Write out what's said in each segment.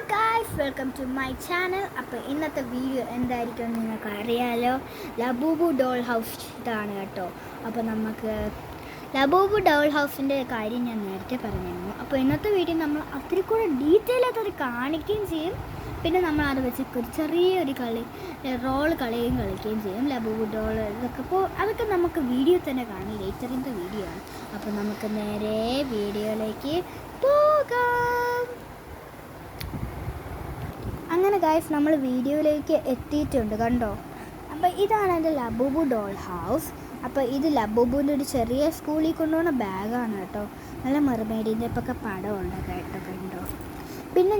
Guys, welcome to my channel. അപ്പോൾ ഇന്നത്തെ video എന്തായിരിക്കും നിങ്ങൾക്ക് അറിയാലോ. ലബൂബു ഡോൾ ഹൗസ് ഇതാണ് കേട്ടോ. അപ്പോൾ നമുക്ക് ലബൂബു ഡോൾ ഹൗസിൻ്റെ കാര്യം ഞാൻ നേരത്തെ പറഞ്ഞിരുന്നു. അപ്പോൾ ഇന്നത്തെ വീഡിയോ നമ്മൾ അത്തിരി കൂടെ ഡീറ്റെയിൽ ആയിട്ട് അത് കാണിക്കുകയും ചെയ്യും. പിന്നെ നമ്മൾ അത് വെച്ച് ചെറിയൊരു റോൾ കളിക്കുകയും ചെയ്യും. ലബൂബു ഡോൾ ഇതൊക്കെ അതൊക്കെ നമുക്ക് വീഡിയോ തന്നെ കാണാം. ലേറ്ററിൻ്റെ വീഡിയോ ആണ്. അപ്പോൾ നമുക്ക് നേരെ വീഡിയോയിലേക്ക് പോകാം. അങ്ങനെ ഗൈസ്, നമ്മൾ വീഡിയോയിലേക്ക് എത്തിയിട്ടുണ്ട് കണ്ടോ. അപ്പോൾ ഇതാണ് എൻ്റെ ലബൂബു ഡോൾ ഹൗസ്. അപ്പോൾ ഇത് ലബൂബുവിൻ്റെ ഒരു ചെറിയ സ്കൂളിൽ കൊണ്ടുപോകുന്ന ബാഗാണ് കേട്ടോ. നല്ല മെർമെയ്ഡിൻ്റെ ഒക്കെ പടമുണ്ട് കേട്ടോ, കണ്ടോ. പിന്നെ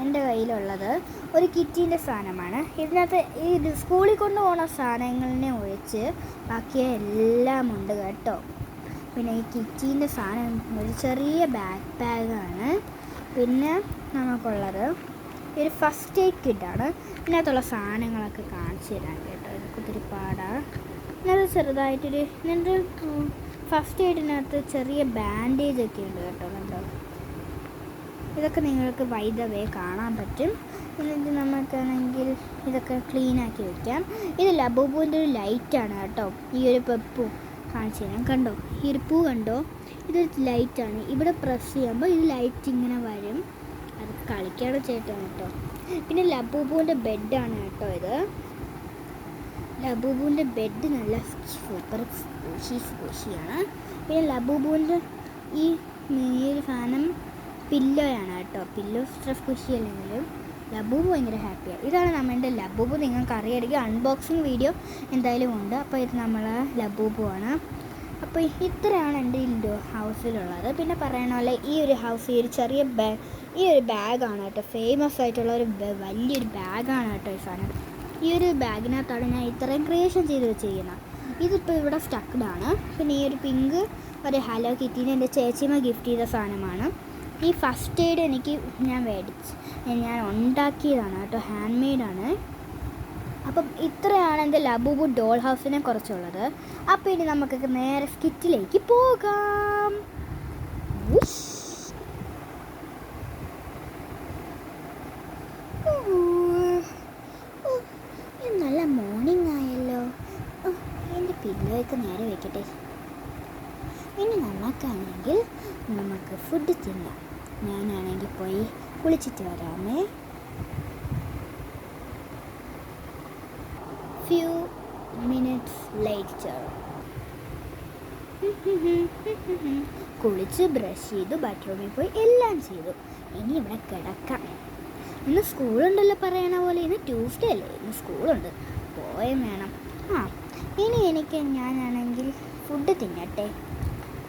എൻ്റെ കയ്യിലുള്ളത് ഒരു കിറ്റീൻ്റെ സാധനമാണ്. ഇതിനകത്ത് ഈ സ്കൂളിൽ കൊണ്ടുപോകുന്ന സാധനങ്ങളിനെ ഒഴിച്ച് ബാക്കി എല്ലാം ഉണ്ട് കേട്ടോ. പിന്നെ ഈ കിറ്റീൻ്റെ സാധനം ഒരു ചെറിയ ബാഗാണ്. പിന്നെ നമുക്കുള്ളത് ഒരു ഫസ്റ്റ് എയ്ഡ് കിറ്റാണ്. ഇതിനകത്തുള്ള സാധനങ്ങളൊക്കെ കാണിച്ചു തരാൻ കേട്ടോ. ഇതൊക്കെ ഒത്തിരി പാടാണ്. ഇതിനകത്ത് ചെറുതായിട്ടൊരു ഫസ്റ്റ് എയ്ഡിനകത്ത് ചെറിയ ബാൻഡേജൊക്കെ ഉണ്ട് കേട്ടോ, കണ്ടോ. ഇതൊക്കെ നിങ്ങൾക്ക് വൈദവേ കാണാൻ പറ്റും. എന്നിട്ട് നമുക്കാണെങ്കിൽ ഇതൊക്കെ ക്ലീനാക്കി വയ്ക്കാം. ഇത് ലബൂബുവിൻ്റെ ഒരു ലൈറ്റാണ് കേട്ടോ. ഈ ഒരു പൂ കാണിച്ചു തരാം, കണ്ടോ. ഈ ഒരു പൂ കണ്ടോ, ഇതൊരു ലൈറ്റാണ്. ഇവിടെ പ്രസ് ചെയ്യുമ്പോൾ ഇത് ലൈറ്റ് ഇങ്ങനെ വരും. അത് കളിക്കാനുള്ള ചേട്ടാണ് കേട്ടോ. പിന്നെ ലബൂബുവിൻ്റെ ബെഡാണ് കേട്ടോ ഇത്. ലബൂബുവിൻ്റെ ബെഡ് നല്ല സൂപ്പർ സ്കൂഷിയാണ്. പിന്നെ ലബൂബുവിൻ്റെ ഈ ഒരു സാധനം പില്ലോയാണ് കേട്ടോ. പില്ലോ സ്കൂഷി അല്ലെങ്കിലും ലബൂബു ഭയങ്കര ഹാപ്പിയാണ്. ഇതാണ് നമ്മുടെ ലബൂബു. നിങ്ങൾക്ക് അറിയാമെങ്കിൽ അൺബോക്സിങ് വീഡിയോ എന്തായാലും ഉണ്ട്. അപ്പോൾ ഇത് നമ്മളെ ലബൂബു ആണ്. അപ്പോൾ ഇത്രയാണ് എൻ്റെ ഹൗസിലുള്ളത്. പിന്നെ പറയണ പോലെ ഈ ഒരു ഹൗസ് ഈ ഒരു ബാഗാണ് കേട്ടോ. ഫേമസ് ആയിട്ടുള്ള ഒരു വലിയൊരു ബാഗാണ് കേട്ടോ ഈ സാധനം. ഈ ഒരു ബാഗിനകത്താണ് ഞാൻ ഇത്രയും ക്രിയേഷൻ ചെയ്ത് വെച്ചിരിക്കുന്നത്. ഇതിപ്പോൾ ഇവിടെ സ്റ്റക്ക്ഡാണ്. പിന്നെ ഈ ഒരു പിങ്ക് ഒരു ഹലോ കിറ്റീനെ എൻ്റെ ചേച്ചിമ്മ ഗിഫ്റ്റ് ചെയ്ത സാധനമാണ്. ഈ ഫസ്റ്റ് എയ്ഡ് ഞാൻ ഉണ്ടാക്കിയതാണ് കേട്ടോ. ഹാൻഡ് മെയ്ഡാണ്. അപ്പം ഇത്രയാണ് എൻ്റെ ലബൂബു ഡോൾ ഹൗസിനെ കുറിച്ചുള്ളത്. അപ്പോൾ ഇനി നമുക്ക് നേരെ സ്കിറ്റിലേക്ക് പോകാം. നല്ല മോർണിംഗ് ആയല്ലോ. എൻ്റെ പില്ലോയൊക്കെ നേരെ വെക്കട്ടെ. ഇനി നമുക്ക് ഫുഡ് തിന്നാം. ഞാനാണെങ്കിൽ പോയി കുളിച്ചിട്ട് വരാമേ. Few minutes later. കുളിച്ച് ബ്രഷ് ചെയ്തു, ബാത്റൂമിൽ പോയി എല്ലാം ചെയ്തു. ഇനി ഇവിടെ കിടക്കാം. ഇന്ന് സ്കൂളുണ്ടല്ലോ, പറയണ പോലെ. ഇന്ന് ട്യൂസ്ഡേ അല്ലേ, ഇന്ന് സ്കൂളുണ്ട്, പോയും വേണം. ഇനി ഞാനാണെങ്കിൽ ഫുഡ് തിന്നട്ടെ.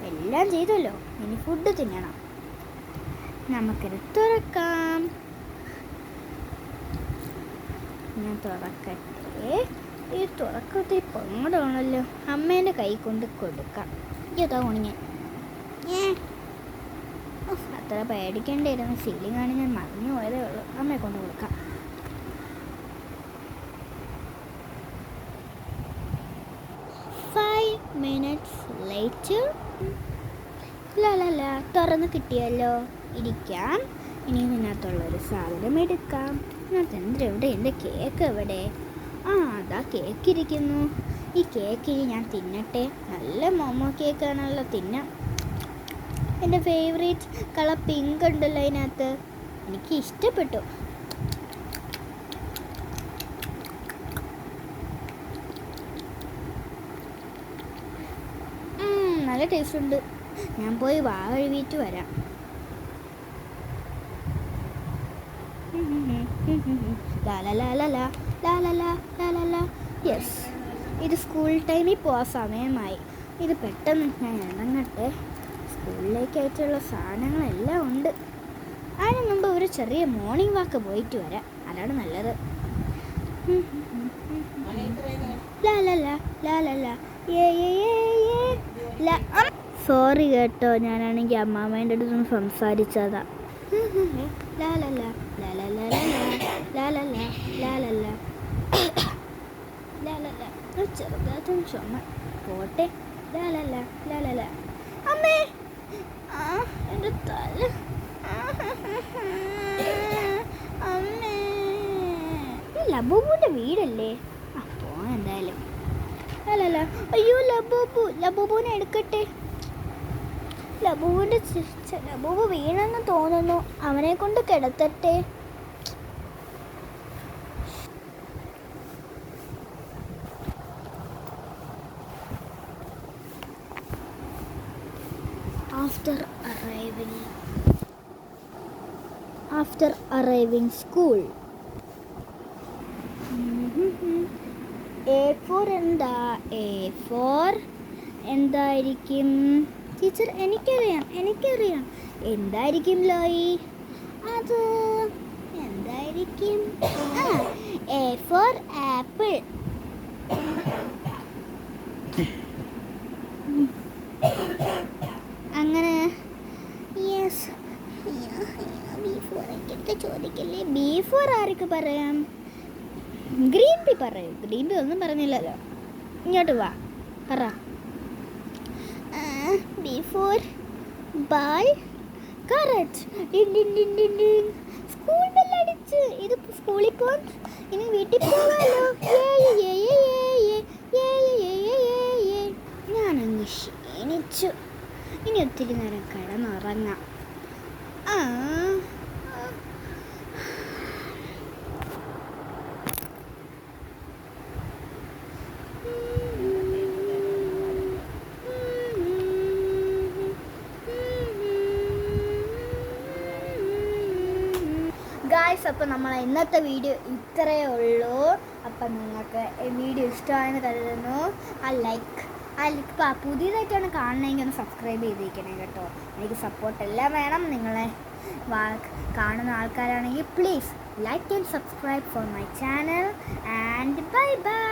എല്ലാം ചെയ്തല്ലോ, ഇനി ഫുഡ് തിന്നണം. നമുക്കിത് തുറക്കാം. ഞാൻ തുറക്കട്ടെ. ഈ തുറക്കത്തെ പാടാണല്ലോ. അമ്മേൻ്റെ കൈ കൊണ്ട് കൊടുക്കാം. ഇതാ ഉണിങ്ങൻ. അത്ര പേടിക്കേണ്ടിയിരുന്നു. ഫീലിംഗ് ആണ്, ഞാൻ മറിഞ്ഞു പോയതേ ഉള്ളൂ. അമ്മയെ കൊണ്ട് കൊടുക്കാം. minutes later. തുറന്ന് കിട്ടിയല്ലോ, ഇരിക്കാം. ഇനി ഇതിനകത്തുള്ളൊരു സാധനം എടുക്കാം. എവിടെ എൻ്റെ കേക്ക് എവിടെ? അതാ കേക്ക് ഇരിക്കുന്നു. ഈ കേക്ക് ഞാൻ തിന്നട്ടെ. നല്ല മോമോ കേക്കാണല്ലോ, തിന്നാം. എൻ്റെ ഫേവറേറ്റ് കളർ പിങ്ക് ഉണ്ടല്ലോ അതിനകത്ത്, എനിക്ക് ഇഷ്ടപ്പെട്ടു. നല്ല ടേസ്റ്റ് ഉണ്ട്. ഞാൻ പോയി വാ കഴുകിയിട്ട് വരാം. യെസ്, ഇത് സ്കൂൾ ടൈമിൽ പോവാൻ സമയമായി. ഇത് പെട്ടെന്ന് ഞാൻ ഇറങ്ങട്ടെ. സ്കൂളിലേക്കായിട്ടുള്ള സാധനങ്ങളെല്ലാം ഉണ്ട്. അതിന് മുമ്പ് ഒരു ചെറിയ മോർണിംഗ് വാക്ക് പോയിട്ട് വരാം, അതാണ് നല്ലത്. സോറി കേട്ടോ, ഞാനാണെങ്കിൽ അമ്മാമ്മേൻ്റെ അടുത്തൊന്ന് സംസാരിച്ചതാ. ചെറുതായിട്ടും ചുമ പോട്ടെ. അമ്മേ, എൻ്റെ തല ലബൂബുവിൻ്റെ വീടല്ലേ? അപ്പോൾ എന്തായാലും അല്ലല്ല. അയ്യോ ലബൂബുവിനെ എടുക്കട്ടെ. ലബൂബു വീണെന്ന് തോന്നുന്നു. അവനെ കൊണ്ട് കിടത്തട്ടെ. After arriving school. A for എന്തായിരിക്കും ടീച്ചർ? എനിക്കറിയാം എന്തായിരിക്കും ലോയി? അത് എന്തായിരിക്കും? A for apple. അങ്ങനെ യെസ്. ചോദിക്കല്ലേ. B4 ആർക്ക് പറയാം? ഗ്രീൻ പി പറയൂ. ഗ്രീൻ പി ഒന്നും പറഞ്ഞില്ലല്ലോ. ഇങ്ങോട്ട് വാ, പറ. B4 ball. കറക്റ്റ്. സ്കൂൾ ബെല്ലടിച്ച്. ഇത് സ്കൂളിൽ പോകാൻ ഇനി വീട്ടിൽ പോകാമല്ലോ. ഞാനങ്ങ് ക്ഷീണിച്ചു. ഇനി ഒത്തിരി നേരം കിടന്നുറങ്ങാം. ഗായ്സ്, അപ്പോൾ നമ്മൾ ഇന്നത്തെ വീഡിയോ ഇത്രയേ ഉള്ളൂ. അപ്പം നിങ്ങൾക്ക് വീഡിയോ ഇഷ്ടമായെന്ന് കരുതുന്നു. പുതിയതായിട്ടാണ് കാണണമെങ്കിൽ ഒന്ന് സബ്സ്ക്രൈബ് ചെയ്തിരിക്കണേ കേട്ടോ. എനിക്ക് സപ്പോർട്ടെല്ലാം വേണം. നിങ്ങളെ കാണുന്ന ആൾക്കാരാണെങ്കിൽ please like and subscribe for my channel. And bye bye.